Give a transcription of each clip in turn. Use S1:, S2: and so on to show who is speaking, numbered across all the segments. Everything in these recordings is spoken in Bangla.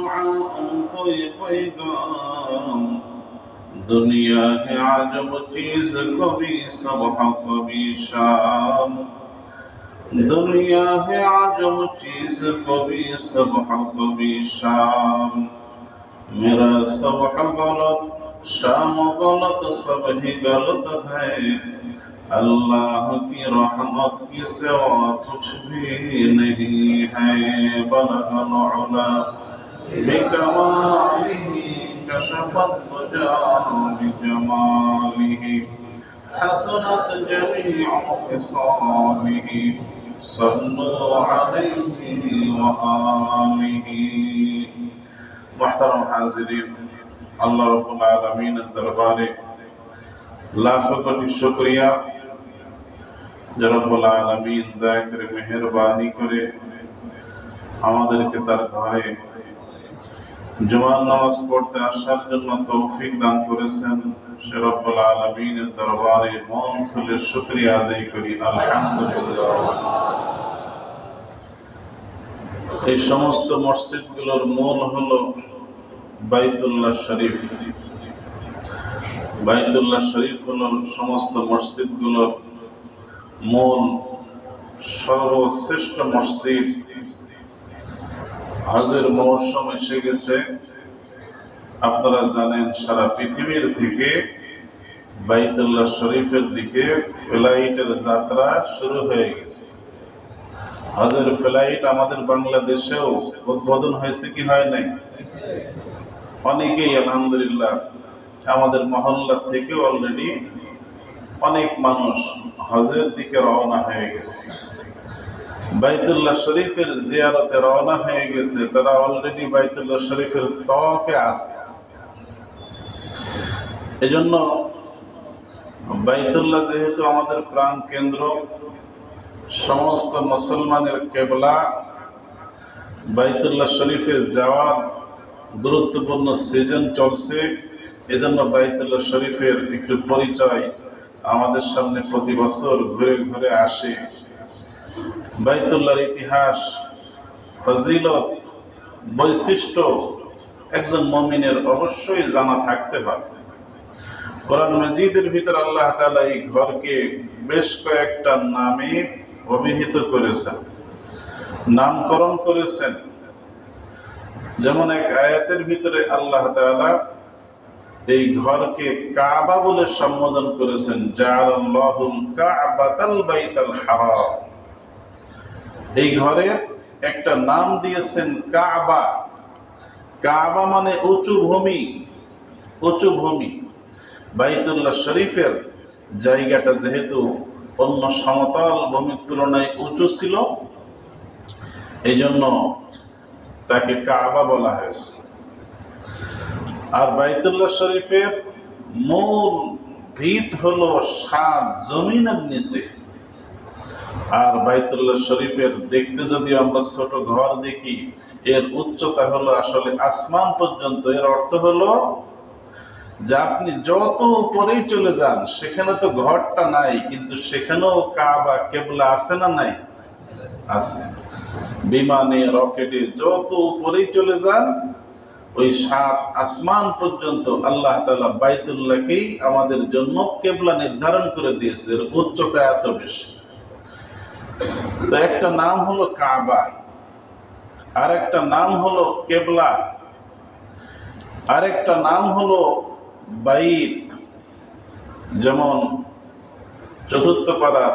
S1: कोई पैगाम, दुनिया है अजब चीज, कभी सबह कभी शाम। दुनिया है अजब चीज, कभी सबह कभी शाम। मेरा सबह गलत, शाम गलत, सब ही गलत है। अल्लाह की रहमत की सिवा कुछ भी नहीं है। बलगल उला बिकमालिही, कशफत दुजा बिजमालिही, हसनत जमीउ खिसालिही, सल्लु अलैहि व आलिही। मुहतरम हाज़िरीन, अल्लाह रब्बुल आलमीन दरबारे लाखों कोटि शुक्रिया যে রব্বুল আলামিন দয়া করে মেহেরবানি করে আমাদেরকে তার ঘরে জুমার নামাজ পড়তে আসার জন্য তৌফিক দান করেছেন। সে রব্বুল আলামিনের দরবারে মন খুলে শুকরিয়া আদায় করি, আলহামদুলিল্লাহ। এই সমস্ত মসজিদগুলোর মূল হলো বাইতুল্লাহ শরীফ। বাইতুল্লাহ শরীফ হলো সমস্ত মসজিদগুলোর মূল সর্বশ্রেষ্ঠ মসজিদ। হজের মৌসুম এসে গেছে, আপনারা জানেন সারা পৃথিবীর থেকে বাইতুল্লাহ শরীফের দিকে ফ্লাইটের যাত্রা শুরু হয়ে গেছে। হজের ফ্লাইট আমাদের বাংলাদেশেও উদ্বোধন হয়েছে কি হয় নাই? অনেকেই আলহামদুলিল্লাহ আমাদের মহল্লা থেকে অলরেডি অনেক মানুষ হজের দিকে রওনা হয়ে গেছে, বাইতুল্লাহ শরীফের জিয়ারতে রওনা হয়ে গেছে। তারা অলরেডি বাইতুল্লাহ শরীফের তওয়াফে আছে। এজন্য বাইতুল্লাহ যেহেতু আমাদের প্রাণ কেন্দ্র, সমস্ত মুসলমানের কেবলা, বাইতুল্লাহ শরীফে যাওয়ার গুরুত্বপূর্ণ সিজন চলছে। এজন্য বাইতুল্লাহ শরীফের একটু পরিচয় আমাদের সামনে প্রতি বছর ঘুরে ঘুরে আসে। বাইতুল্লাহর ইতিহাস, ফজিলত, বৈশিষ্ট্য একজন মুমিনের অবশ্যই জানা থাকতে হয়। কোরআন মাজিদের ভিতর আল্লাহ তাআলা এই ঘরকে বেশ কয়েকটা নামে অভিহিত করেছেন, নামকরণ করেছেন। যেমন এক আয়াতের ভিতরে আল্লাহ তাআলা এই ঘরকে কাবা বলে সম্বোধন করেছেন, জাআলাল্লাহুল কাবাতাল বাইতাল হারাম। এই ঘরের একটা নাম দিয়েছেন কাবা। কাবা মানে উঁচু ভূমি, উঁচু ভূমি। বাইতুল্লাহ শরীফের জায়গাটা যেহেতু অন্য সমতল ভূমির তুলনায় উঁচু ছিল, এই জন্য তাকে কাবা বলা হয়েছে। আর বাইতুল্লাহ শরীফের মূল ভিত হলো 7 জমিনের নিচে। আর বাইতুল্লাহ শরীফের দেখতে যদি আমরা ছোট ঘর দেখি, এর উচ্চতা হলো আসলে আসমান পর্যন্ত। এর অর্থ হলো যে আপনি যত উপরেই চলে যান, সেখানে তো ঘরটা নাই, কিন্তু সেখানেও কাবা কেবলা আছে না নাই? আছে। বিমানে, রকেটে যত উপরেই চলে যান, ওই 7 আসমান পর্যন্ত আল্লাহ তাআলা বাইতুল্লাহকেই আমাদের জন্য কেবলা নির্ধারণ করে দিয়েছে। এর উচ্চতা এত বেশি। তো একটা নাম হলো কাবা, আর একটা নাম হলো কেবলা, আর একটা নাম হলো বাইত। যেমন চতুর্থ পারার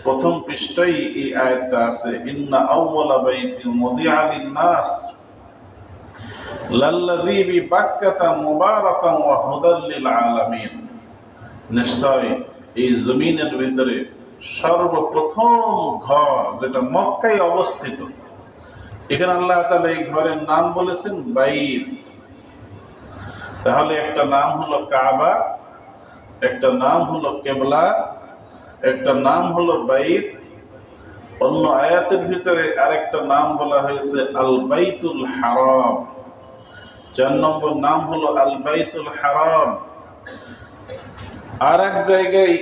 S1: প্রথম পৃষ্ঠায় এই আয়াতটা আছে, ইন্না আউওয়ালা বাইতিন মুদিআ লিন-নাস লাল্লাযী বিবাক্কাতা মুবারাকান ওয়া হুদাল লিল আলামিন। নিশ্চয় এই জমিনের ভিতরে সর্বপ্রথম ঘর যেটা মক্কায় অবস্থিত, এখানে আল্লাহ তাআলা এই ঘরের নাম বলেছেন বাইত। তাহলে একটা নাম হলো কাবা, একটা নাম হলো কেবলা, একটা নাম হলো বাইত। অন্য আয়াতের ভিতরে আরেকটা নাম বলা হয়েছে আল বাইতুল হারাম। 4 নম্বর নাম হলো আল বাইতুল হারাম। আর এক জায়গায়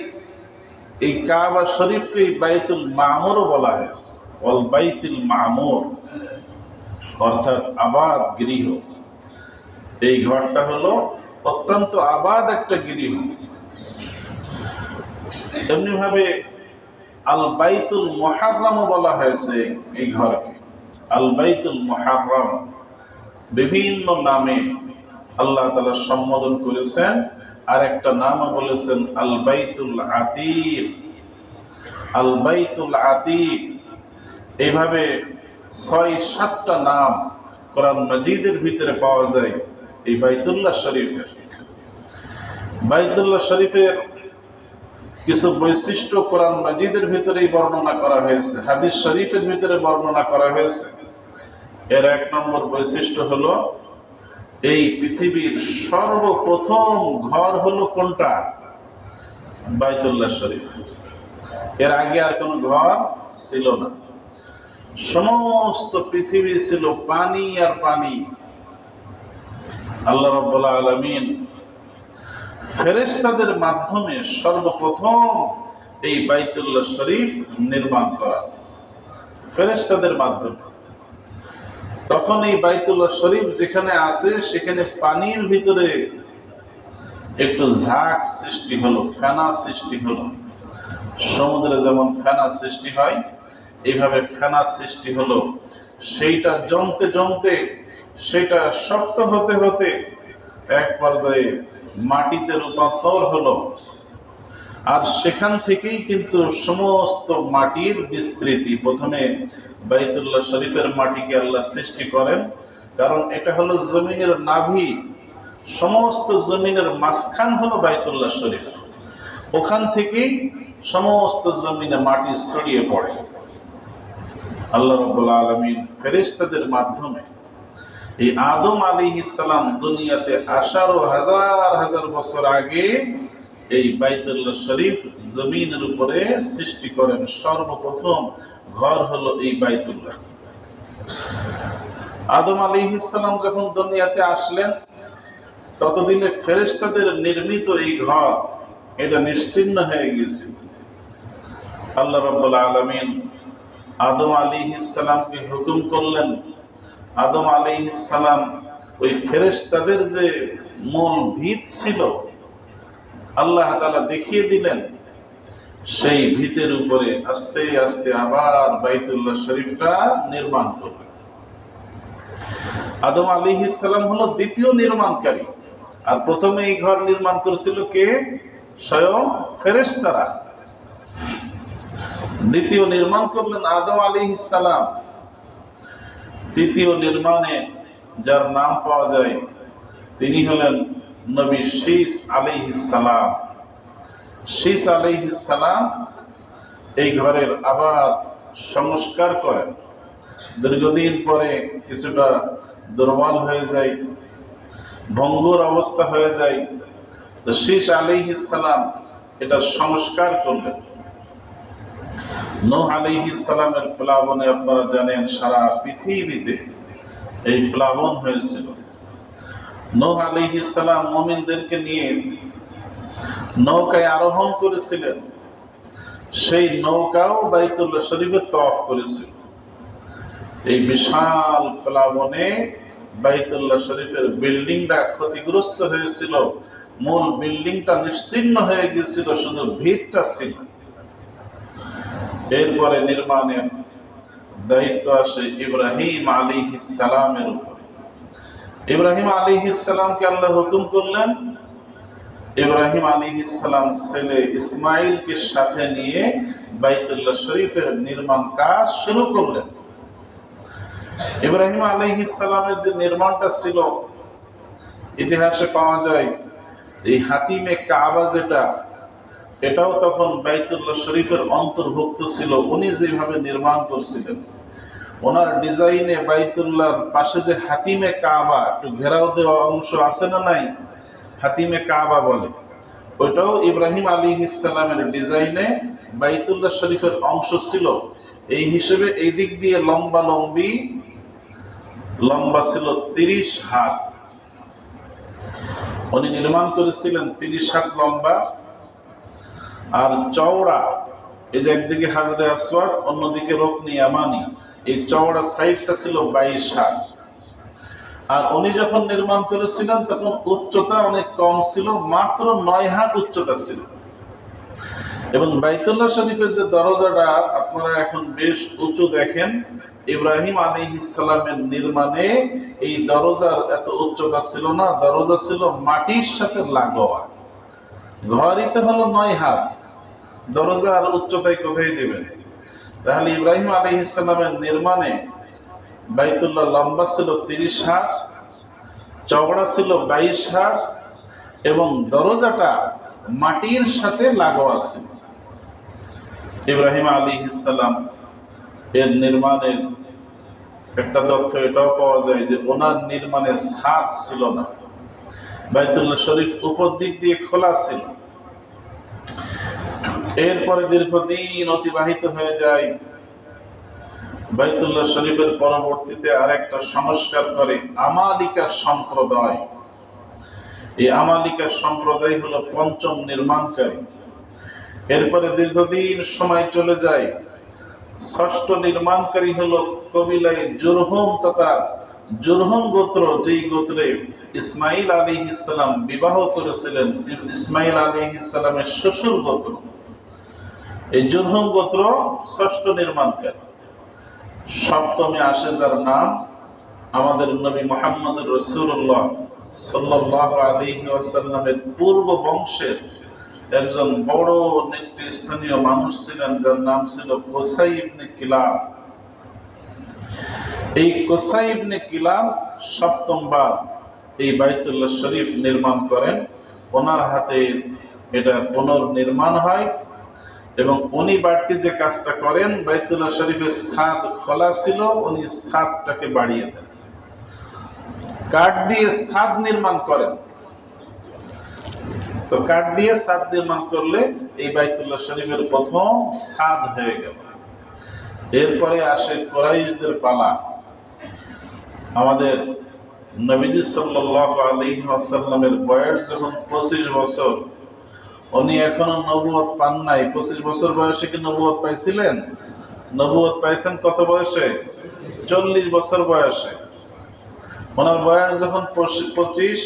S1: এই কাবা শরীফকে বাইতুল মামুরও বলা হয়েছে, ওয়াল বাইতুল মামুর। অর্থাৎ আবাদ গৃহ। এই ঘরটা হলো অত্যন্ত আবাদ একটা গৃহ। এমনি ভাবে আল বাইতুল মুহাররম বলা হয়েছে এই ঘরকে। আল বাইতুল মুহাররম বিভিন্ন নামে আল্লাহ তাআলা সম্বোধন করেছেন, আর একটা নামও বলেছেন আল বাইতুল আতীক। আল বাইতুল আতীক এইভাবে ৬-৭টা নাম কোরআন মাজিদের ভিতরে পাওয়া যায় এই বাইতুল্লাহ শরীফের। বাইতুল্লাহ শরীফের কিছু বৈশিষ্ট্য কোরআন মাজিদের ভিতরেই বর্ণনা করা হয়েছে, হাদিস শরীফের ভিতরে বর্ণনা করা হয়েছে। এর ১ নম্বর বৈশিষ্ট্য হলো এই পৃথিবীর সর্বপ্রথম ঘর হলো কোনটা? বাইতুল্লাহ শরীফ। এর আগে আর কোনো ঘর ছিল না। সমস্ত পৃথিবী ছিল পানি আর পানি। আল্লাহ রাব্বুল আলামিন ফেরেশতাদের মাধ্যমে সর্বপ্রথম এই বাইতুল্লাহ শরীফ নির্মাণ করা, ফেরেশতাদের মাধ্যমে। তখন এই বাইতুল্লাহ শরীফ যেখানে আছে সেখানে পানির ভিতরে একটু ঝাঁক সৃষ্টি হলো, ফেনা সৃষ্টি হলো। সমুদ্রে যেমন ফেনা সৃষ্টি হয়, এইভাবে ফেনা সৃষ্টি হলো। সেইটা জমতে জমতে, সেটা শক্ত হতে হতে এক পর্যায়ে মাটিতে রূপান্তর হলো। আর সেখান থেকেই কিন্তু সমস্ত মাটির বিস্তৃতি। প্রথমে বাইতুল্লাহ শরীফের মাটিকে আল্লাহ সৃষ্টি করেন, কারণ এটা হলো জমিনের নাভি। সমস্ত জমিনের মাঝখান হলো বাইতুল্লাহ শরীফ। ওখান থেকেই সমস্ত জমিনে মাটি ছড়িয়ে পড়ে। আল্লাহ রাব্বুল আলামিন ফেরেশতাদের মাধ্যমে এই আদম আলাইহিস সালাম দুনিয়াতে আসারও হাজার হাজার বছর আগে এই বাইতুল্লাহ শরীফ জমিনের উপরে সৃষ্টি করেন। সর্বপ্রথম ঘর হলো এই বাইতুল্লাহ। আদম আলাইহিস সালাম যখন দুনিয়াতে আসলেন, ততদিনে ফেরেশতাদের নির্মিত এই ঘর এটা নিশ্চিহ্ন হয়ে গেছিল। আল্লাহ রাব্বুল আলামিন আদম আলাইহিস সালামকে হুকুম করলেন, আদম আলাইহিস সালাম ওই ফেরেশতাদের যে মূল ভিত ছিল আল্লাহ তাআলা দেখিয়ে দিলেন, সেই ভিতের উপরে আস্তে আস্তে আবার বাইতুল্লাহ শরীফটা নির্মাণ করলেন। আদম আলাইহিস সালাম হলো দ্বিতীয় নির্মাণকারী, আর প্রথমে এই ঘর নির্মাণ করেছিল কে? স্বয়ং ফেরেশতারা। দ্বিতীয় নির্মাণ করলেন আদম আলাইহিস সালাম। তৃতীয় নির্মাণে যার নাম পাওয়া যায় তিনি হলেন নবী শীস আলাইহিস সালাম। শীস আলাইহিস সালাম এই ঘরের আবার সংস্কার করেন। দীর্ঘদিন পরে কিছুটা দুর্বল হয়ে যায়, ভঙ্গুর অবস্থা হয়ে যায়। তো শীস আলাইহিস সালাম এটা সংস্কার করলেন। নূহ আলাইহিস সালামের প্লাবনে আপনারা জানেন সারা পৃথিবীতে এই প্লাবন হয়েছিল। নূহ আলাইহিস সালাম মুমিনদেরকে নিয়ে নৌকায় আরোহণ করেছিলেন। সেই নৌকাও বাইতুল্লাহ শরীফে তওয়াফ করেছিল। এই বিশাল প্লাবনে বাইতুল্লাহ শরীফের বিল্ডিংটা ক্ষতিগ্রস্ত হয়েছিল। মূল বিল্ডিংটা নিশ্চিহ্ন হয়ে গিয়েছিল, শুধু ভিতটা ছিল। এরপরে নির্মাণের দায়িত্ব আসে ইব্রাহিম আলাইহিস সালামের উপর। ইব্রাহিম আলাইহিস সালামকে আল্লাহ হুকুম করলেন, ইব্রাহিম আলাইহিস সালাম ছেলে ইসমাইলকে সাথে নিয়ে বাইতুল্লাহ শরীফের নির্মাণ কাজ শুরু করলেন। ইব্রাহিম আলাইহিস সালামের যে নির্মাণটা ছিল, ইতিহাসে পাওয়া যায় এই হাতিমে কাবা যেটা, এটাও তখন বাইতুল্লাহ শরীফের অন্তর্ভুক্ত ছিল। উনি যেভাবে নির্মাণ করছিলেন, ওনার ডিজাইনে বাইতুল্লাহর পাশে যে হাতিমে কাবা একটু ঘেরাও দেওয়া অংশ আছে না নাই, হাতিমে কাবা বলে, ওইটাও ইব্রাহিম আলাইহিস সালামের ডিজাইনে বাইতুল্লাহ শরীফের অংশ ছিল। এই হিসেবে এই দিক দিয়ে লম্বা ছিল 30 হাত। উনি নির্মাণ করেছিলেন 30 হাত লম্বা, আর চওড়া এই যে একদিকে হাজরে আসওয়াদ, অন্যদিকে রুকনে ইয়ামানি, এই চওড়া সাইডটা ছিল 22 হাত। আর উনি যখন নির্মাণ করেছিলেন তখন উচ্চতা অনেক কম ছিল, মাত্র 9 হাত উচ্চতা ছিল। এবং বাইতুল্লাহ শরীফের যে দরজাটা আপনারা এখন বেশ উঁচু দেখেন, ইব্রাহিম আলাইহিস সালামের নির্মাণে এই দরজার এত উচ্চতা ছিল না, দরজা ছিল মাটির সাথে লাগোয়া। ঘরই তো হলো 9 হাত, দরজা আর উচ্চতায় কোথায় দেবেন? তাহলে ইব্রাহিম আলাইহিস সালামের নির্মাণে বাইতুল্লাহ লম্বা ছিল 30 হাত, চওড়া ছিল 22 হাত, এবং দরজাটা মাটির সাথে লাগোয়া ছিল। ইব্রাহিম আলাইহিস সালাম এর নির্মাণের একটা তথ্য এটাও পাওয়া যায় যে ওনার নির্মাণে ছাদ ছিল না, বাইতুল্লাহ শরীফ উপর দিক দিয়ে খোলা ছিল। এরপরে দীর্ঘদিন অতিবাহিত হয়ে যায়। বাইতুল্লাহ শরীফের পরবর্তীতে আরেকটা সংস্কার করে আমালিকা সম্প্রদায়। এই আমালিকা সম্প্রদায় হলো পঞ্চম নির্মাণকারী। এরপরে দীর্ঘদিন সময় চলে যায়, ষষ্ঠ নির্মাণকারী হলো কবিলায় জুরহুম তথা জুরহুম গোত্র, যেই গোত্রে ইসমাইল আলাইহিস সালাম বিবাহ করেছিলেন, ইসমাইল আলাইহিস সালামের শ্বশুর গোত্র। এই জুরহুম গোত্র ষষ্ঠ নির্মাণকারী। সপ্তমে আসে যার নাম আমাদের নবী মুহাম্মদ রাসূলুল্লাহ সাল্লাল্লাহু আলাইহি ওয়াসাল্লামের পূর্ব বংশের একজন বড় নেতৃস্থানীয় মানুষ ছিলেন, যার নাম ছিল কুসাই ইবনে কিলাব। এই কুসাই ইবনে কিলাব সপ্তমবার এই বাইতুল্লাহ শরীফ নির্মাণ করেন। ওনার হাতে এটা পুনর্নির্মাণ হয় এবং উনি বাড়তি যে কাজটা করেন, বাইতুল্লাহ শরীফের ছাদ খোলা ছিল, উনি ছাদটাকে বাড়িয়ে দেন, কাঠ দিয়ে ছাদ নির্মাণ করেন। তো কাঠ দিয়ে ছাদ নির্মাণ করলে এই বাইতুল্লাহ শরীফের প্রথম ছাদ হয়ে গেল। এরপরে আসে কুরাইশদের পালা। আমাদের নবীজি সাল্লাল্লাহু আলাইহি ওয়াসাল্লামের বয়স যখন 25 বছর, উনি এখনো নবুয়ত পান নাই। 25 বছর বয়সে কি নবুয়ত পাইছিলেন? নবুয়ত পাইছেন কত বয়সে? 40 বছর বয়সে। ওনার বয়স যখন 25,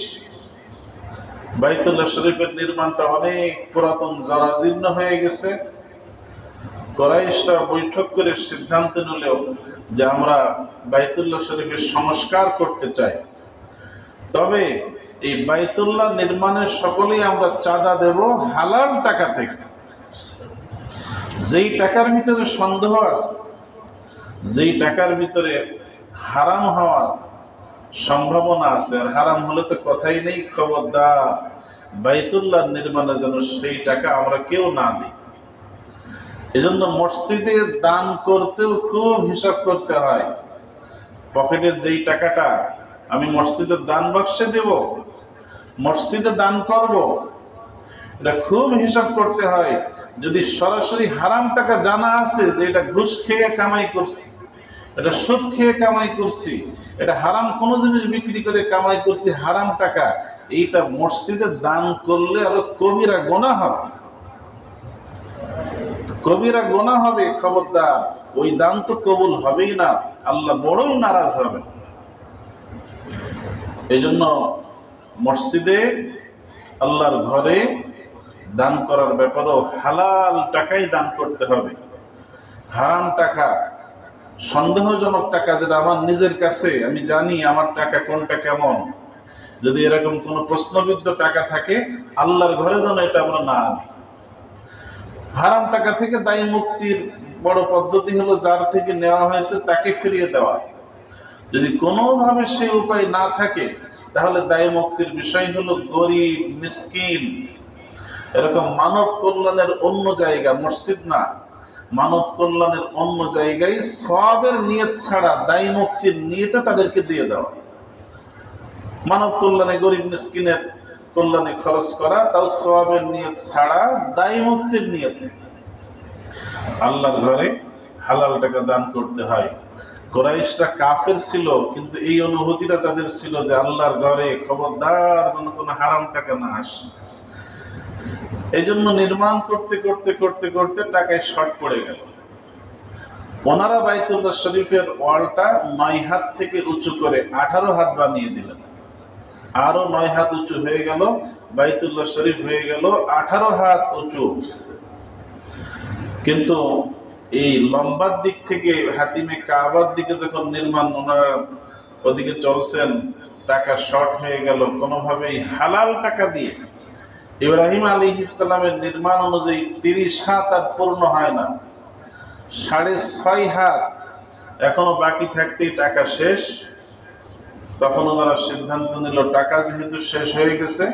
S1: বাইতুল্লাহ শরীফের নির্মাণটা অনেক পুরাতন, জরাজীর্ণ হয়ে গেছে। কুরাইশরা বৈঠক করে সিদ্ধান্ত নিল যে আমরা বাইতুল্লাহ শরীফের সংস্কার করতে চাই, তবে এই বাইতুল্লাহ নির্মাণের সকলেই আমরা চাঁদা দেব হালাল টাকা থেকে। যেই টাকার ভিতরে সন্দেহ আছে, যেই টাকার ভিতরে হারাম হওয়ার সম্ভাবনা আছে, আর হারাম হলে তো কথাই নেই, খবরদার বাইতুল্লাহ নির্মাণের জন্য সেই টাকা আমরা কেউ না দিই। এজন্য মসজিদে দান করতেও খুব হিসাব করতে হয়। পকেটের যেই টাকাটা আমি মসজিদের দান বাক্সে দেব, মসজিদে দান করব, এটা খুব হিসাব করতে হয়। যদি সরাসরি হারাম টাকা জানা আছে যে এটা ঘুষ খেয়ে কামাই করছি, এটা সুদ খেয়ে কামাই করছি, এটা হারাম কোনো জিনিস বিক্রি করে কামাই করছি, হারাম টাকা, এইটা মসজিদে দান করলে আরো কবিরা গুনাহ হবে, কবিরা গুনাহ হবে। খবরদার, ওই দান তো কবুল হবেই না, আল্লাহ বড়ই নারাজ হবেন। এই জন্য মসজিদে, আল্লাহর ঘরে দান করার ব্যাপারেও হালাল টাকাই দান করতে হবে। হারাম টাকা, সন্দেহজনক টাকা, যেটা আমার নিজের কাছে আমি জানি আমার টাকা কোনটা কেমন, যদি এরকম কোনো প্রশ্নবিদ্ধ টাকা থাকে, আল্লাহর ঘরে যেন এটা আমরা না আনি। হারাম টাকা থেকে দায়ী মুক্তির বড় পদ্ধতি হলো যার থেকে নেওয়া হয়েছে তাকে ফিরিয়ে দেওয়া। যদি কোনোভাবে সেই উপায় না থাকে, তাহলে দায়ী মুক্তির বিষয় হলো গরিব, মিসকিন, এরকম মানব কল্যাণের অন্য জায়গা, মসজিদ না, মানব কল্যাণের অন্য জায়গায় সওয়াবের নিয়ত ছাড়া দায়ী মুক্তির নিয়তে তাদেরকে দিয়ে দেওয়া। মানব কল্যাণে, গরিব মিসকিনের কল্যাণে খরচ করা, তাও সওয়াবের নিয়ত ছাড়া দায়ী মুক্তির নিয়তে। আল্লাহর ঘরে হালাল টাকা দান করতে হয়। কুরাইশরা কাফের ছিল, কিন্তু এই অনুভূতিটা তাদের ছিল যে আল্লাহর ঘরে খবরদার যেন কোনো হারাম টাকা না আসে। এই জন্য নির্মাণ করতে করতে করতে করতে টাকায় শর্ট পড়ে গেল। ওনারা বাইতুল্লাহ শরীফের ওয়ালটা 9 হাত থেকে উঁচু করে 18 হাত বানিয়ে দিলেন। আরো 9 হাত উঁচু হয়ে গেল, বাইতুল্লাহ শরীফ হয়ে গেল 18 হাত উঁচু। কিন্তু এই লম্বার দিক থেকে হাতিমে কাবার দিকে যখন নির্মাণ ওনারা ওদিকে চলছেন, টাকা শর্ট হয়ে গেল। কোনোভাবেই হালাল টাকা দিয়ে ইব্রাহিম আলাইহিস সালামের নির্মাণ অনুযায়ী 30 হাত আর পূর্ণ হয় না, 6.5 হাত এখনো বাকি থাকতেই টাকা শেষ। তখন ওনারা সিদ্ধান্ত নিল, টাকা যেহেতু শেষ হয়ে গেছে,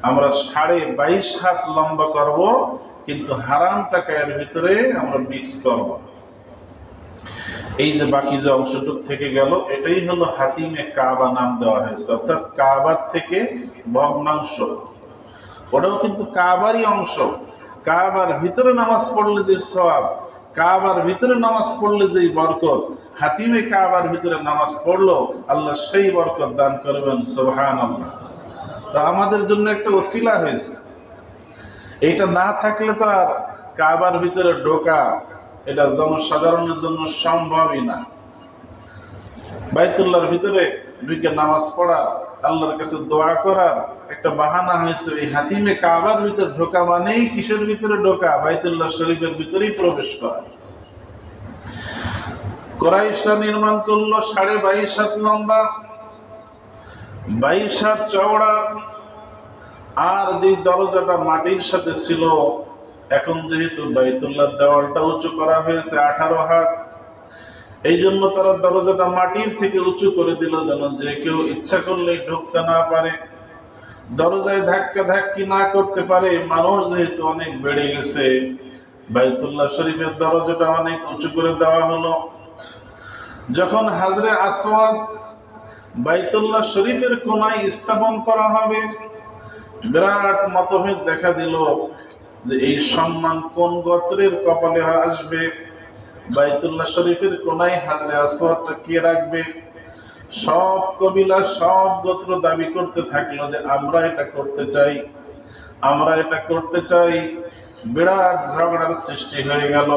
S1: আমরা 22.5 হাত লম্বা করব, কিন্তু হারাম টাকা এর ভিতরে আমরা মিক্স করব। এই যে বাকি যে অংশটুক থেকে গেল, এটাই হলো হাতিমে কাবা নাম দেওয়া হয়েছে, অর্থাৎ কাবার থেকে ভগ্নাংশ। ওটাও কিন্তু কাবারই অংশ। কাবার ভিতরে নামাজ পড়লে যে সওয়াব, কাবার ভিতরে নামাজ পড়লে যেই বরকত, হাতিমে কাবার ভিতরে নামাজ পড়লো আল্লাহ সেই বরকত দান করবেন। সুবহানাল্লাহ। তো আমাদের জন্য একটা ওসিলা হয়েছে। এটা না থাকলে তো আর কাবার ভিতরে ঢোকা এটা জনসাধারণের জন্য সম্ভবই না। বাইতুল্লাহর ভিতরে ঢুকে নামাজ পড়ার, আল্লাহর কাছে দোয়া করার একটা বাহানা হয়েছে। এই হাতিমে কাবার ভিতরে ঢোকা মানেই কিসের ভিতরে ঢোকা? বাইতুল্লাহ শরীফের ভিতরেই প্রবেশ করা। কুরাইশরা নির্মাণ করলো 22.5 হাত লম্বা, 22 হাত চওড়া, আর যে দরজাটা মাটির সাথে ছিল, এখন যেহেতু বাইতুল্লাহর দেওয়ালটা উঁচু করা হয়েছে 18 হাত, এই জন্য তারা দরজাটা মাটির থেকে উঁচু করে দিল, যেন যে কেউ ইচ্ছা করলেই ঢুকতে না পারে, দরজায় ধাক্কা ধাক্কি না করতে পারে। মানুষ যেহেতু অনেক বেড়ে গেছে, বাইতুল্লাহ শরীফের দরজাটা অনেক উঁচু করে দেওয়া হলো। যখন হাজরে আসওয়াদ বাইতুল্লাহ শরীফের কোনায় স্থাপন করা হবে, বিরাট মতভেদ দেখা দিল যে এই সম্মান কোন গোত্রের কপালে আসবে। বাইতুল্লাহ শরীফের কোনায় হাজরে আসওয়াদটা কে রাখবে? সব কবিলা, সব গোত্র দাবি করতে থাকলো যে আমরা এটা করতে চাই, আমরা এটা করতে চাই। বিরাট ঝগড়ার সৃষ্টি হয়ে গেল।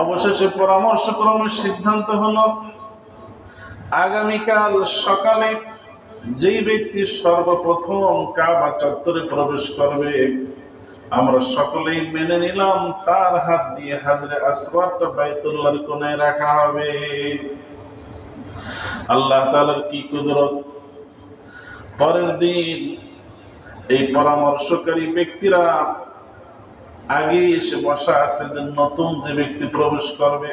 S1: অবশেষে পরামর্শক্রমে সিদ্ধান্ত হলো, আগামীকাল সকালে যেই ব্যক্তি সর্বপ্রথম কাবা চত্বরে প্রবেশ করবে, আমরা সকলেই মেনে নিলাম তার হাত দিয়ে হাজরে আসওয়াদটা বাইতুল্লাহর কোণায় রাখা হবে। আল্লাহ তাআলার কি কুদরত! পরের দিন এই পরামর্শকারী ব্যক্তিরা আগে এসে বসা আছে যে নতুন যে ব্যক্তি প্রবেশ করবে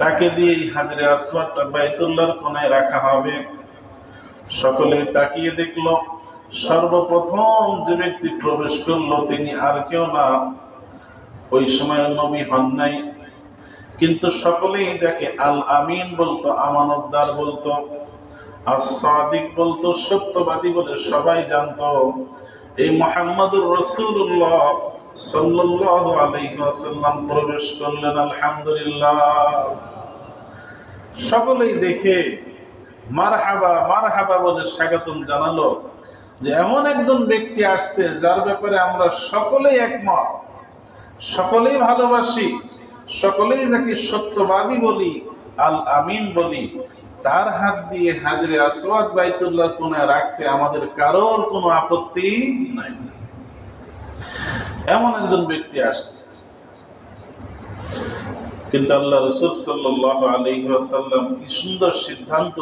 S1: তাকে দিয়ে হাজরে আসওয়াদটা বাইতুল্লাহর কোণায় রাখা হবে। সকলে তাকিয়ে দেখলো, সর্বপ্রথম যে ব্যক্তি প্রবেশ করলো তিনি আর কেউ না, ওই সময় নবী হন নাই, কিন্তু সকলেই যাকে আল আমিন বলতো, আমানতদার বলতো, as-সাদিক বলতো, সত্যবাদী বলে সবাই জানতো। এই মুহাম্মদুর রাসূলুল্লাহ সাল্লাল্লাহু আলাইহি ওয়াসাল্লাম প্রবেশ করলেন। আলহামদুলিল্লাহ। সকলেই দেখে মারহাবা মারহাবা বলে স্বাগতম জানালো যে এমন একজন ব্যক্তি আসছে যার ব্যাপারে আমরা সকলেই একমত, সকলেই ভালোবাসি, সকলেই যাকে সত্যবাদী বলি, আল আমিন বলি, তার হাত দিয়ে হাজরে আসওয়াদ বাইতুল্লাহর কোণায় রাখতে আমাদের কারোর কোনো আপত্তি নাই। এমন একজন ব্যক্তি আসছে। কিন্তু আল্লাহ রাসূল সাল্লাল্লাহু আলাইহি ওয়াসাল্লাম কি সুন্দর সিদ্ধান্ত!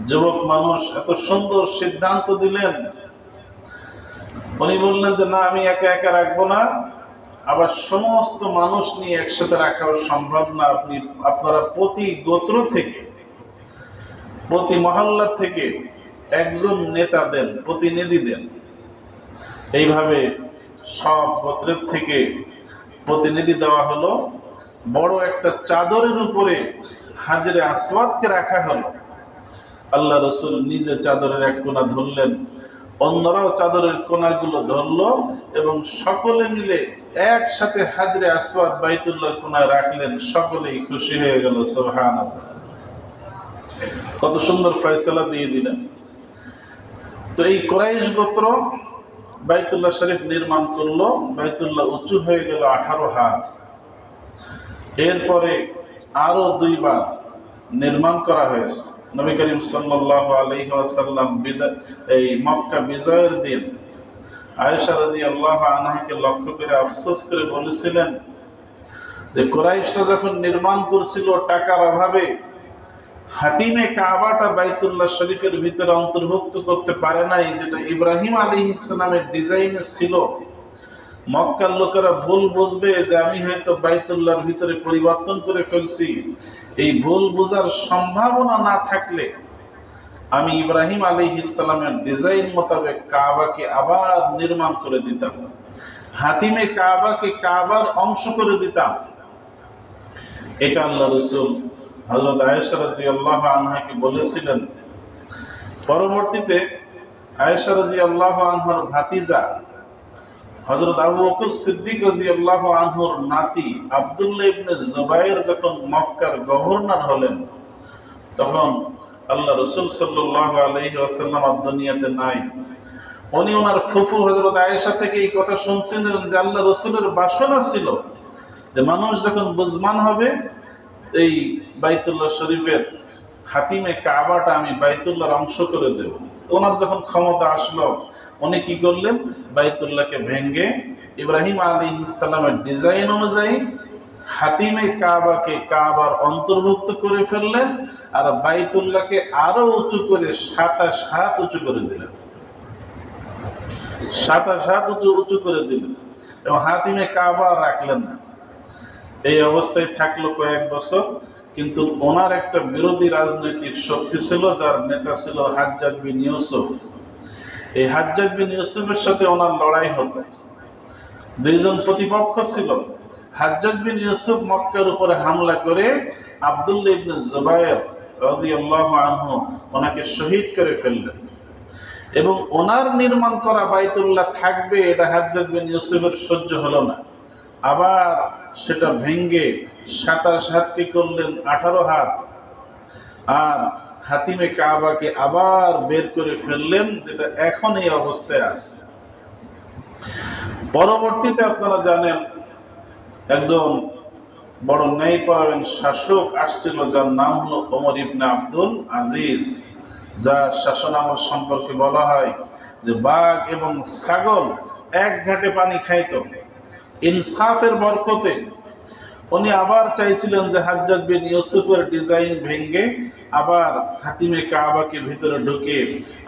S1: যুবক মানুষ এত সুন্দর সিদ্ধান্ত দিলেন। উনি বললেন যে না, আমি একা একা রাখবো না, আবার সমস্ত মানুষ নিয়ে একসাথে রাখাও সম্ভব না। আপনারা প্রতি গোত্র থেকে, প্রতি মহল্লা থেকে একজন নেতা দেন, প্রতিনিধি দেন। এইভাবে সব গোত্রের থেকে প্রতিনিধি দেওয়া হলো। বড় একটা চাদরের উপরে হাজরে আসওয়াদকে রাখা হলো। আল্লাহ রাসূল নিজে চাদরের এক কোণা ধরলেন, অন্যরাও চাদরের কোণাগুলো ধরলো এবং সকলে মিলে একসাথে হাজরে আসওয়াদ বাইতুল্লাহর কোণায় রাখলেন। সকলেই খুশি হয়ে গেল। সুবহানাল্লাহ। কত সুন্দর ফয়সালা দিয়ে দিলেন। তো এই কুরাইশ গোত্র বাইতুল্লাহ শরীফ নির্মাণ করলো, বাইতুল্লাহ উঁচু হয়ে গেল 18 হাত। এরপরে আরো 2 বার নির্মাণ করা হয়েছে। নবী করিম সাল্লাল্লাহু আলাইহি ওয়াসাল্লাম এই মক্কা বিজয়ের দিন আয়েশা রাদিয়াল্লাহু আনহাকে লক্ষ্য করে আফসোস করে বলেছিলেন যে কুরাইশরা যখন নির্মাণ করছিল টাকার অভাবে হাতিমে কাবাটা বাইতুল্লাহ শরীফের ভিতরে অন্তর্ভুক্ত করতে পারে নাই, যেটা ইব্রাহিম আলাইহিস সালামের ডিজাইনে ছিল। মক্কার লোকেরা ভুল বুঝবে যে আমি হয়তো বাইতুল্লাহর ভিতরে পরিবর্তন করে ফেলছি। এই ভুল বোঝার সম্ভাবনা না থাকলে আমি ইব্রাহিম আলাইহিস সালামের ডিজাইন মোতাবেক কাবাকে আবার নির্মাণ করে দিতাম, হাতিমে কাবাকে কাবার অংশ করে দিতাম। এটা আল্লাহ রাসূল হযরত আয়েশা রাদিয়াল্লাহু আনহাকে বলেছিলেন। পরবর্তীতে আয়েশা রাদিয়াল্লাহু আনহার ভাতিজা হযরত আবু বকর সিদ্দিক রাদিয়াল্লাহু আনহুর নাতি আব্দুল্লাহ ইবনে জুবায়ের যখন মক্কার গভর্নর হলেন, তখন আল্লাহ রাসূল সাল্লাল্লাহু আলাইহি ওয়াসাল্লাম আর দুনিয়াতে নাই। উনি ওনার ফুফু হযরত আয়েশা থেকে এই কথা শুনছিলেন যে আল্লাহ রাসূলের বাসনা ছিল যে মানুষ যখন বুঝমান হবে এই বাইতুল্লাহ শরীফের হাতিমে কাবাটা আমি বাইতুল্লাহর অংশ করে দেব। ওনার যখন ক্ষমতা আসলো, উনি কি করলেন, বাইতুল্লাহকে ভেঙ্গে ইব্রাহিম আলাইহিস সালামের ডিজাইন অনুযায়ী হাতিমে কাবাকে কাবার অন্তর্ভুক্ত করে ফেললেন, আর বাইতুল্লাহকে আরো উঁচু করে 27 হাত উঁচু করে দিলেন। 27 হাত উঁচু করে দিলেন এবং হাতিমে কাবা রাখলেন না। এই অবস্থায় থাকলো কয়েক বছর, কিন্তু ওনার একটা বিরোধী রাজনৈতিক শক্তি ছিল, যার নেতা ছিল হাজ্জাজ বিন ইউসুফ। এই হাজ্জাজ বিন ইউসুফের সাথে ওনার লড়াই হতো। 2 জন প্রতিপক্ষ ছিল। হাজ্জাজ বিন ইউসুফ মক্কার উপরে হামলা করে আব্দুল্লাহ ইবনে জুবায়ের রাদিয়াল্লাহু আনহু ওনাকে শহীদ করে ফেললেন এবং ওনার নির্মাণ করা বাইতুল্লাহ থাকবে এটা হাজ্জাজ বিন ইউসুফের সহ্য হলো না। আবার সেটা ভেঙ্গে 27 হাতকে করলেন 18 হাত, আর হাতিমে কাবাকে আবার বের করে ফেললেন, যেটা এখন এই অবস্থায় আছে। পরবর্তীতে আপনারা জানেন একজন বড় ন্যায়পরায়ণ শাসক আসছিল, যার নাম হলো ওমর ইবনে আব্দুল আজিজ, যার শাসনামল সম্পর্কে বলা হয় যে বাঘ এবং ছাগল এক ঘাটে পানি খাইত। ইনসাফের বরকতে উনি আবার চাইছিলেন যে হাজ্জাজ বিন ইউসুফের ডিজাইন ভেঙ্গে আবার হাতিমে কাবাকে ভিতরে ঢুকে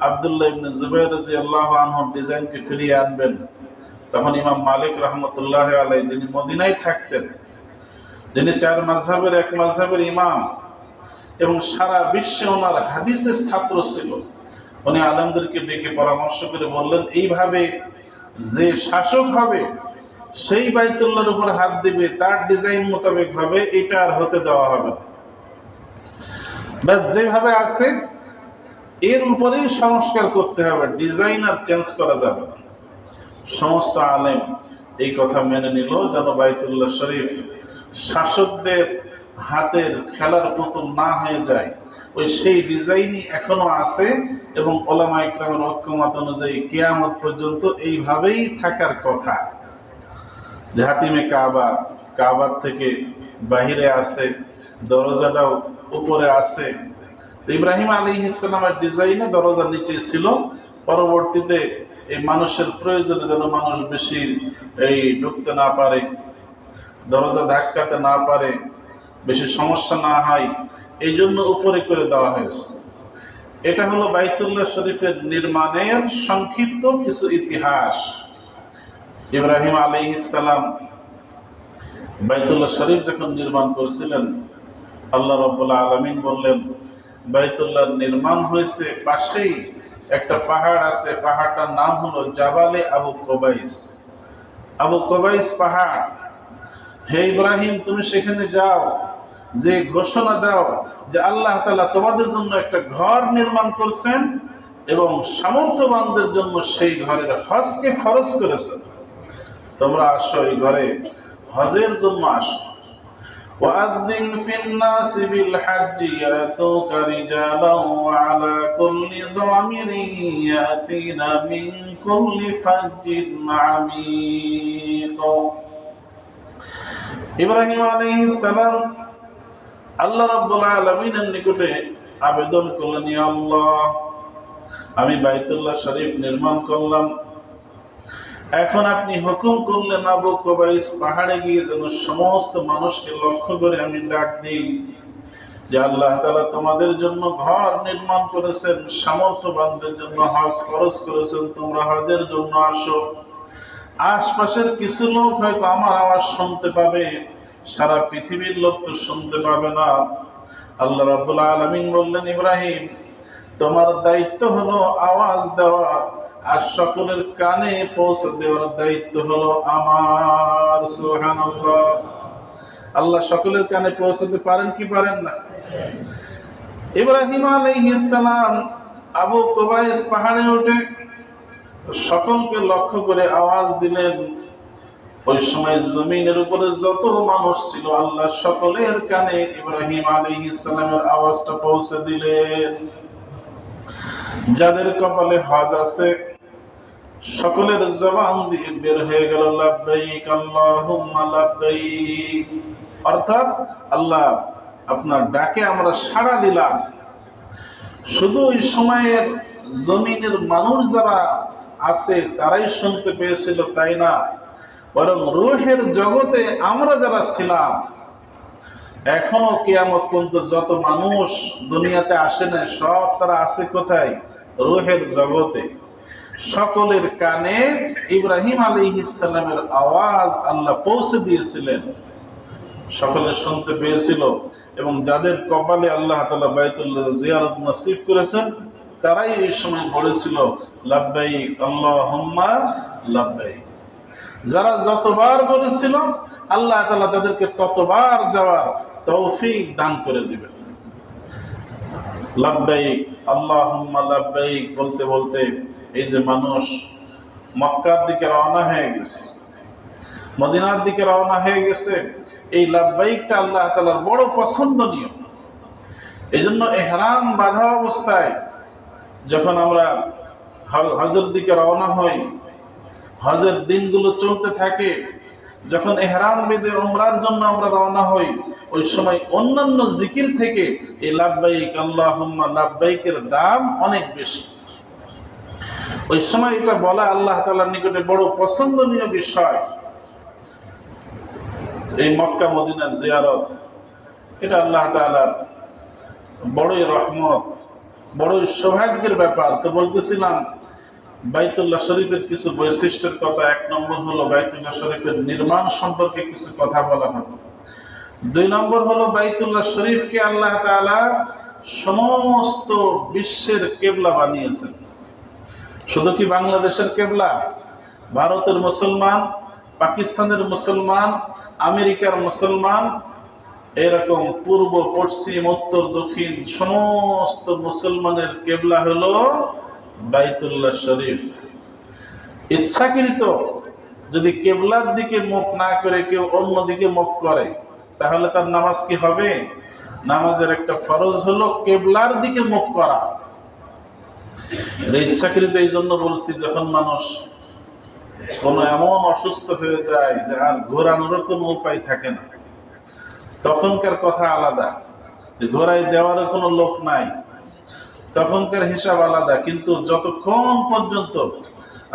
S1: আব্দুল্লাহ ইবনে জুবায়ের রাদিয়াল্লাহু আনহুর ডিজাইনকে ফিরিয়ে আনবেন। তখন ইমাম মালিক রহমতুল্লাহ আলাইহি, যিনি মদিনায় থাকতেন, যিনি 4 মাযহাবের এক মাযহাবের ইমাম এবং সারা বিশ্বে ওনার হাদিসের ছাত্র ছিল, উনি আলেমদেরকে ডেকে পরামর্শ করে বললেন, এইভাবে যে শাসক হবে সেই বাইতুল্লাহর উপর হাত দিবে, তার ডিজাইন মোতাবেক হবে, এটা আর হতে দেওয়া হবে না। বাস যেভাবে আছে এর উপরেই সংস্কার করতে হবে, ডিজাইন আর চেঞ্জ করা যাবে না। সমস্ত আলেম এই কথা মেনে নিল যেন বাইতুল্লাহ শরীফ শাসকদের হাতের খেলার পুতুল না হয়ে যায়। ওই সেই ডিজাইনই এখনো আছে এবং ওলামা ইকরামের ঐক্যমত অনুযায়ী কিয়ামত পর্যন্ত এইভাবেই থাকার কথা। যে হাতিমে কাবা, কাবার থেকে বাহিরে আছে, দরজাটাও উপরে আছে। ইব্রাহিম আলাইহিস সালামের ডিজাইনে দরজা নিচে ছিল। পরবর্তীতে এই মানুষের প্রয়োজনে যেন মানুষ বেশি ঢুকতে না পারে, দরজা ধাক্কাতে না পারে, বেশি সমস্যা না হয়, এই জন্য উপরে করে দেওয়া হয়েছে। এটা হলো বাইতুল্লাহ শরীফের নির্মাণের সংক্ষিপ্ত কিছু ইতিহাস। ইব্রাহিম আলাইহিস সালাম বাইতুল্লাহ শরীফ যখন নির্মাণ করছিলেন, আল্লাহ রাব্বুল আলামিন বললেন বাইতুল্লাহ নির্মাণ হয়েছে, পাশেই একটা পাহাড় আছে, পাহাড়টার নাম হলো জাবালে আবু কুবাইস। আবু কুবাইস পাহাড়, হে ইব্রাহিম তুমি সেখানে যাও, যে ঘোষণা দাও যে আল্লাহ তাআলা তোমাদের জন্য একটা ঘর নির্মাণ করছেন এবং সামর্থ্যবানদের জন্য সেই ঘরের হজকে ফরজ করেছেন। তোমরা আসো এই ঘরে হজের জন্য আসো। وأذن في الناس بالحج يأتوك رجالا وعلى كل ضامر يأتين من كل فج عميق। ইব্রাহিম আলাইহিস সালাম আল্লাহ রাব্বুল আলামিনের নিকটে আবেদন করলেন, ইয়া আল্লাহ, আমি বাইতুল্লাহ শরীফ নির্মাণ করলাম, এখন আপনি হুকুম করলেন আবু কুবাইস পাহাড়ে গিয়ে যেন সমস্ত মানুষকে লক্ষ্য করে আমি ডাক দিই যে আল্লাহ তাআলা তোমাদের জন্য ঘর নির্মাণ করেছেন, সামর্থ্যবানদের জন্য হজ ফরজ করেছেন, তোমরা হজের জন্য আসো। আশপাশের কিছু লোক হয়তো আমার আওয়াজ শুনতে পাবে, সারা পৃথিবীর লোক তো শুনতে পাবে না। আল্লাহ রাব্বুল আলামিন বললেন, ইব্রাহিম, তোমার দায়িত্ব হলো আওয়াজ দেওয়া, আর সকলের কানে পৌঁছে দেওয়ার দায়িত্ব হলো আমার। সুবহানাল্লাহ। আল্লাহ সকলের কানে পৌঁছাতে পারেন কি পারেন না? ইব্রাহিম আলাইহিস সালাম আবু কুবাইস পাহাড়ে উঠে সকলকে লক্ষ্য করে আওয়াজ দিলেন। ওই সময় জমিনের উপরে যত মানুষ ছিল আল্লাহ সকলের কানে ইব্রাহিম আলাইহিস সালামের আওয়াজটা পৌঁছে দিলেন। যাদের কপালে হজ আছে সকলের জবান দিয়ে বের হয়ে গেল লাব্বাইক আল্লাহুম্মা লাব্বাইক, অর্থাৎ আল্লাহ আপনার ডাকে আমরা সাড়া দিলাম। শুধু ওই সময়ের জমিনের মানুষ যারা আছে তারাই শুনতে পেয়েছিল তাই না, বরং রূহের জগতে আমরা যারা ছিলাম, এখনো কিয়ামত পর্যন্ত যত মানুষ দুনিয়াতে আসে না সব তারা আছে কোথায়? রূহের জগতে। সকলের কানে ইব্রাহিম আলাইহিস সালামের আওয়াজ আল্লাহ পৌঁছে দিয়েছিলেন, সকলে শুনতে পেয়েছিল। এবং যাদের কপালে আল্লাহ তাআলা বাইতুল্লাহ জিয়ারত নসিব করেছেন তারাই এই সময় বলেছিল লাব্বাইক আল্লাহুম্মা লাব্বাইক। যারা যতবার বলেছিল আল্লাহ তাআলা তাদেরকে ততবার যাওয়ার তৌফিক দান করে দিবেন। লাব্বাইক আল্লাহুম্মা লাব্বাইক বলতে বলতে এই যে মানুষ মক্কার দিকে রওনা হয়ে গেছে, মদিনার দিকে রওনা হয়ে গেছে, এই লাব্বাইকটা আল্লাহ তাআলার বড় পছন্দনীয়। এই জন্য ইহরাম বাঁধা অবস্থায় যখন আমরা হজের দিকে রওনা হই, হজের দিনগুলো চলতে থাকে, যখন ইহরাম বেঁধে উমরার জন্য আমরা রওনা হই, ওই সময় অন্যান্য জিকির থেকে এই লাব্বাইক আল্লাহুম্মা লাব্বাইকের দাম অনেক বেশি। ওই সময় এটা বলা আল্লাহ তাআলার নিকটে বড় পছন্দনীয় বিষয়। এই মক্কা মদিনা জিয়ারত এটা আল্লাহ তাআলার বড়ই রহমত, বড়ই সৌভাগ্যের ব্যাপার। তো বলতেছিলাম বাইতুল্লাহ শরীফের কিছু বৈশিষ্ট্যের কথা। এক নম্বর হলো বাইতুল্লাহ শরীফের নির্মাণ সম্পর্কে কিছু কথা বলা হলো। দুই নম্বর হলো বাইতুল্লাহ শরীফকে আল্লাহ তাআলা সমস্ত বিশ্বের কেবলা বানিয়েছেন। শুধু কি বাংলাদেশের কেবলা? ভারতের মুসলমান, পাকিস্তানের মুসলমান, আমেরিকার মুসলমান, এরকম পূর্ব পশ্চিম উত্তর দক্ষিণ সমস্ত মুসলমানের কেবলা হলো বাইতুল্লাহ শরীফ। ইচ্ছাকৃত যদি কেবলার দিকে মুখ না করে কেউ অন্য দিকে মুখ করে তাহলে তার নামাজ কি হবে? নামাজের একটা ফরজ হলো কেবলার দিকে মুখ করা। ইচ্ছাকৃত এই জন্য বলছি, যখন মানুষ কোনো এমন অসুস্থ হয়ে যায় যে আর ঘোরানোর কোনো উপায় থাকে না, তখনকার কথা আলাদা। ঘোরাই দেওয়ারও কোনো লোক নাই, তখনকার হিসাব আলাদা। কিন্তু যতক্ষণ পর্যন্ত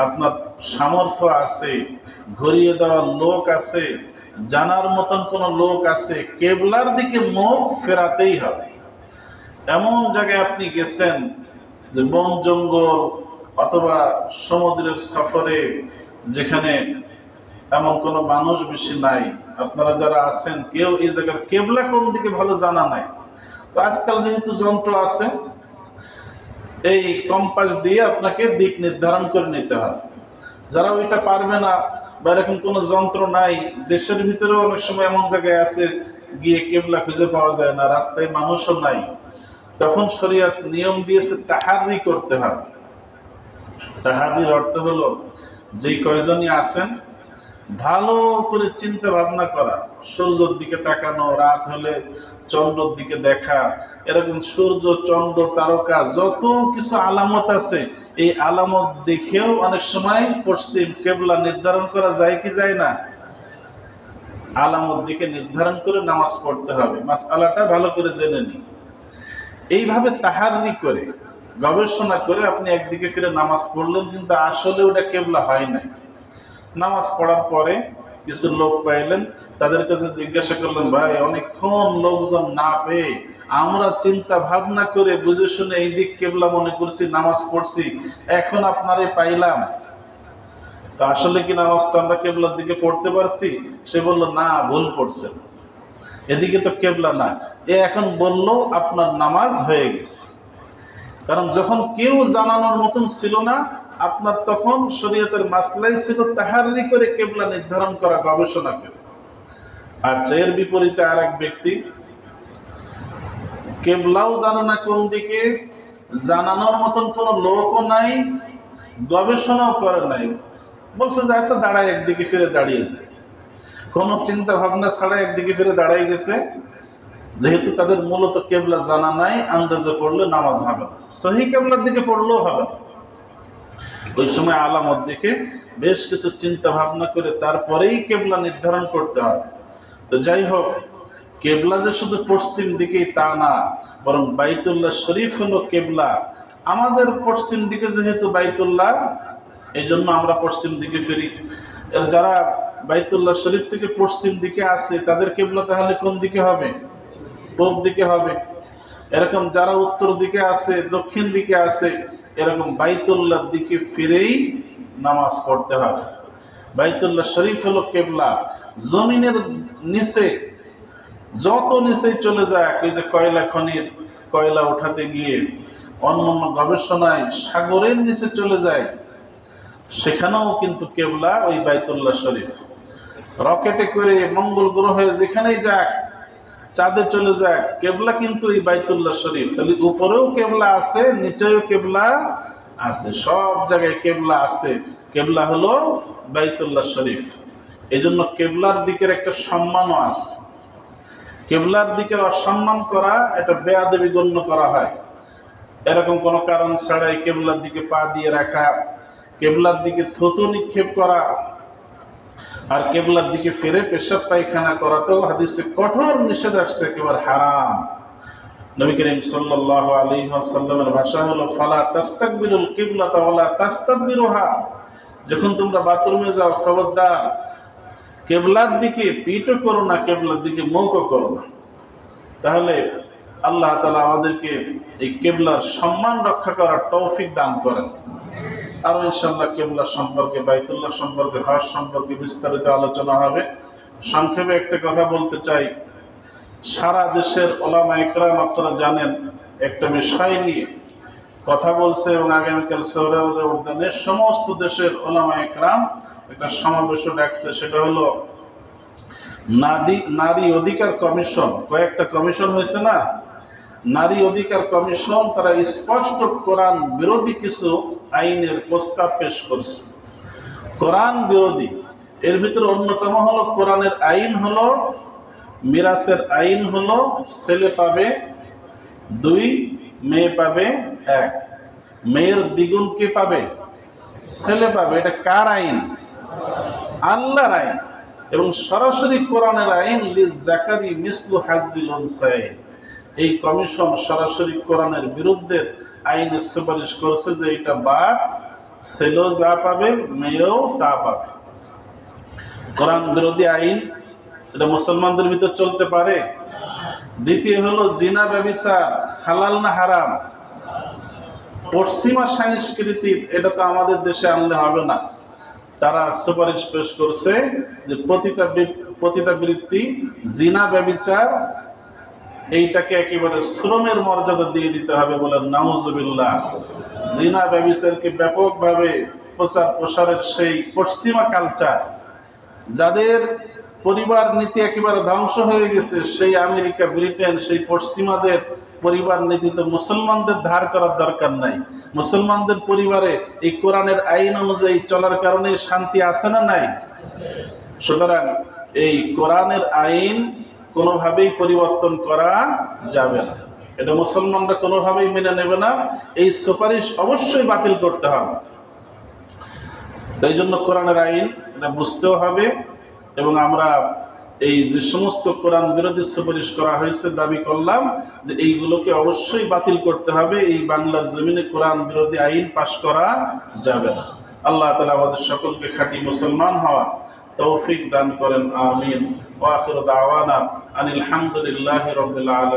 S1: আপনার সামর্থ্য আছে, ঘুরিয়ে দেওয়ার লোক আছে, জানার মতন কোনো লোক আছে, কেবলার দিকে মুখ ফেরাতেই হবে। এমন জায়গায় আপনি গেছেন যে বন জঙ্গল অথবা সমুদ্রের সফরে, যেখানে এমন কোনো মানুষ বেশি নাই, আপনারা যারা আছেন কেউ এই জায়গার কেবলা কোন দিকে ভালো জানা নাই, তো আজকাল যেহেতু যন্ত্র আছে, এই কম্পাস দিয়ে আপনাকে দিক নির্ধারণ করে নিতে হবে। যারা ওইটা পারবে না বা এরকম কোনো যন্ত্র নাই, দেশের ভিতরেও অনেক সময় এমন জায়গায় আছে গিয়ে কেবলা খুঁজে পাওয়া যায় না, রাস্তায় মানুষও নাই, তখন শরীয়ত নিয়ম দিয়েছে তাহারি করতে হবে। তাহারির অর্থ হলো যে কয়জনই আছেন ভালো করে চিন্তা ভাবনা করা, সূর্যের দিকে তাকানো, রাত হলে চন্দ্রের দিকে দেখা, এরকম সূর্য, চন্দ্র, তারকা যত কিছু আলামত আছে, এই আলামত দেখেও অনেক সময় পশ্চিম কেবলা নির্ধারণ করা যায় কি যায় না? আলামত দিকে নির্ধারণ করে নামাজ পড়তে হবে। মাসআলাটা ভালো করে জেনে নিন। এইভাবে তাহাররি করে, গবেষণা করে আপনি একদিকে ফিরে নামাজ পড়লেন, কিন্তু আসলে ওটা কেবলা হয় নাই। নামাজ পড়ার পরে কিছু লোক পাইলেন, তাদের কাছে জিজ্ঞাসা করলেন, ভাই অনেকক্ষণ লোকজন না পেয়ে আমরা চিন্তা ভাবনা করে বুঝে শুনে এই দিক কেবলা মনে করছি, নামাজ পড়ছি, এখন আপনারে পাইলাম, তা আসলে কি নামাজটা আমরা কেবলার দিকে পড়তে পারছি? সে বলল, না, ভুল পড়ছেন, এদিকে তো কেবলা না। এ এখন বলল আপনার নামাজ হয়ে গেছে। কারণ যখন কেউ জানানোর মতন ছিল না, আপনার তখন শরীয়তের মাসলাই ছিল তাহাররি করে কেবলা নির্ধারণ করা, গবেষণা করে। আচ্ছা, এর বিপরীতে আর এক ব্যক্তি কেবলাও জানে না কোন দিকে, জানানোর মতন কোনো লোকও নাই, গবেষণাও করে নাই, বলছে যে আচ্ছা দাঁড়ায়, একদিকে ফিরে দাঁড়িয়ে যায়, কোনো চিন্তা ভাবনা ছাড়া একদিকে ফিরে দাঁড়াই গেছে। যেহেতু তাদের মূলত কেবলা জানা নাই, আন্দাজে পড়লে নামাজ হবে না, সহি কেবলার দিকে পড়লেও হবে না। ওই সময় আলামত দেখে বেশ কিছু চিন্তা ভাবনা করে তারপরেই কেবলা নির্ধারণ করতে হবে। তো যাই হোক, কেবলা যে শুধু পশ্চিম দিকেই তা না, বরং বাইতুল্লাহ শরীফ হলো কেবলা। আমাদের পশ্চিম দিকে যেহেতু বাইতুল্লাহ, এই জন্য আমরা পশ্চিম দিকে ফিরি। এর যারা বাইতুল্লাহ শরীফ থেকে পশ্চিম দিকে আসে, তাদের কেবলা তাহলে কোন দিকে হবে? পূব দিকে হবে। এরকম যারা উত্তর দিকে আসে, দক্ষিণ দিকে আসে, এরকম বাইতুল্লাহর দিকে ফিরেই নামাজ পড়তে হবে। বাইতুল্লাহ শরীফ হলো কেবলা। জমিনের নিচে যত নিচেই চলে যায়, ওই যে কয়লা খনির কয়লা উঠাতে গিয়ে অন্যান্য গবেষণায় সাগরের নিচে চলে যায়, সেখানেও কিন্তু কেবলা ওই বাইতুল্লাহ শরীফ। রকেটে করে মঙ্গল গ্রহে যেখানেই যাক, চাঁদে চলে যাক, কেবলা কিন্তু এই বাইতুল্লাহ শরীফ। তাহলে উপরেও কেবলা আছে, নিচেও কেবলা আছে, সব জায়গায় কেবলা আছে। কেবলা হলো বাইতুল্লাহ শরীফ। এই জন্য কেবলার দিকের একটা সম্মানও আছে। কেবলার দিকে অসম্মান করা এটা বেয়াদবি গণ্য করা হয়। এরকম কোনো কারণ ছাড়াই কেবলার দিকে পা দিয়ে রাখা, কেবলার দিকে থুতু নিক্ষেপ করা, আর কেবলার দিকে ফিরে পেশাব পায়খানা করাতেও হাদিসে কঠোর নিষেধ আসছে, একেবারে হারাম। নবী করিম সাল্লাল্লাহু আলাইহি ওয়াসাল্লামের ভাষা হলো, ফালা তাস্তাকবিলুল কিবলাতা ওয়ালা তাস্তাদবিরুহা। যখন তোমরা বাথরুমে যাও, খবরদার কেবলার দিকে পিঠও করো না, কেবলার দিকে মুখও করো না। তাহলে আল্লাহ তাআলা আমাদেরকে এই কেবলার সম্মান রক্ষা করার তৌফিক দান করেন। আরও ইনশাআল্লাহ কেবলা সম্পর্কে, বাইতুল্লাহ সম্পর্কে, হজ সম্পর্কে বিস্তারিত আলোচনা হবে। সংক্ষেপে একটা কথা বলতে চাই। সারা দেশের ওলামা ইকরাম, আপনারা জানেন, একটা বিষয় নিয়ে কথা বলছে এবং আগামীকাল সৌরাউদ্দিন উদ্যানের সমস্ত দেশের ওলামা ইকরাম একটা সমাবেশও ডাকছে। সেটা হলো নারী অধিকার কমিশন। কয়েকটা কমিশন হয়েছে না, নারী অধিকার কমিশন, তারা স্পষ্ট কোরআন বিরোধী কিছু আইনের প্রস্তাব পেশ করছে, কোরআন বিরোধী। এর ভিতরে অন্যতম হলো, কোরআনের আইন হলো, মিরাসের আইন হলো, ছেলে পাবে 2, মেয়ে পাবে 1। মেয়ের দ্বিগুণ কে পাবে? ছেলে পাবে। এটা কার আইন? আল্লাহর আইন। এবং সরাসরি কোরআনের আইন, লিযাকারি মিসলু হাজ্জিল উনসায়াইন। এই কমিশন সরাসরি কোরআনের বিরুদ্ধে আইনের সুপারিশ করছে যে এটা বাদ, ছেলেও যা পাবে, মেয়েও তা পাবে। কোরআন বিরোধী আইন, এটা মুসলমানদের ভিতর চলতে পারে? দ্বিতীয় হলো, জিনা ব্যভিচার হালাল না হারাম? পশ্চিমা সংস্কৃতি, এটা তো আমাদের দেশে আনলে হবে না। তারা সুপারিশ পেশ করছে যে পতিতাবৃত্তি, জিনা ব্যভিচার, এইটাকে একেবারে শ্রমের মর্যাদা দিয়ে দিতে হবে বলে, নাউজুবিল্লাহ। জিনা ব্যভিচারকে ব্যাপকভাবে প্রচার প্রসারের সেই পশ্চিমা কালচার, যাদের পরিবার নীতি একেবারে ধ্বংস হয়ে গেছে, সেই আমেরিকা, ব্রিটেন, সেই পশ্চিমাদের পরিবার নীতি তো মুসলমানদের ধার করার দরকার নাই। মুসলমানদের পরিবারে এই কোরআনের আইন অনুযায়ী চলার কারণে শান্তি আছে না নাই? সুতরাং এই কোরআনের আইন কোনোভাবেই পরিবর্তন করা যাবে না, এটা মুসলমানরা কোনোভাবেই মেনে নেবে না। এই সুপারিশ অবশ্যই বাতিল করতে হবে। তাই জন্য কোরআনের আইন এটা বুঝতেও হবে, এবং আমরা এই যে সমস্ত কোরআন বিরোধী সুপারিশ করা হয়েছে দাবি করলাম যে এইগুলোকে অবশ্যই বাতিল করতে হবে। এই বাংলার জমিনে কোরআন বিরোধী আইন পাশ করা যাবে না। আল্লাহ তাআলা আমাদের সকলকে খাঁটি মুসলমান হওয়ার তৌফিক দান করেন, আমিন। ওয়া আখিরু দাওয়ানা আনিল হামদুলিল্লাহি রাব্বিল আলামিন।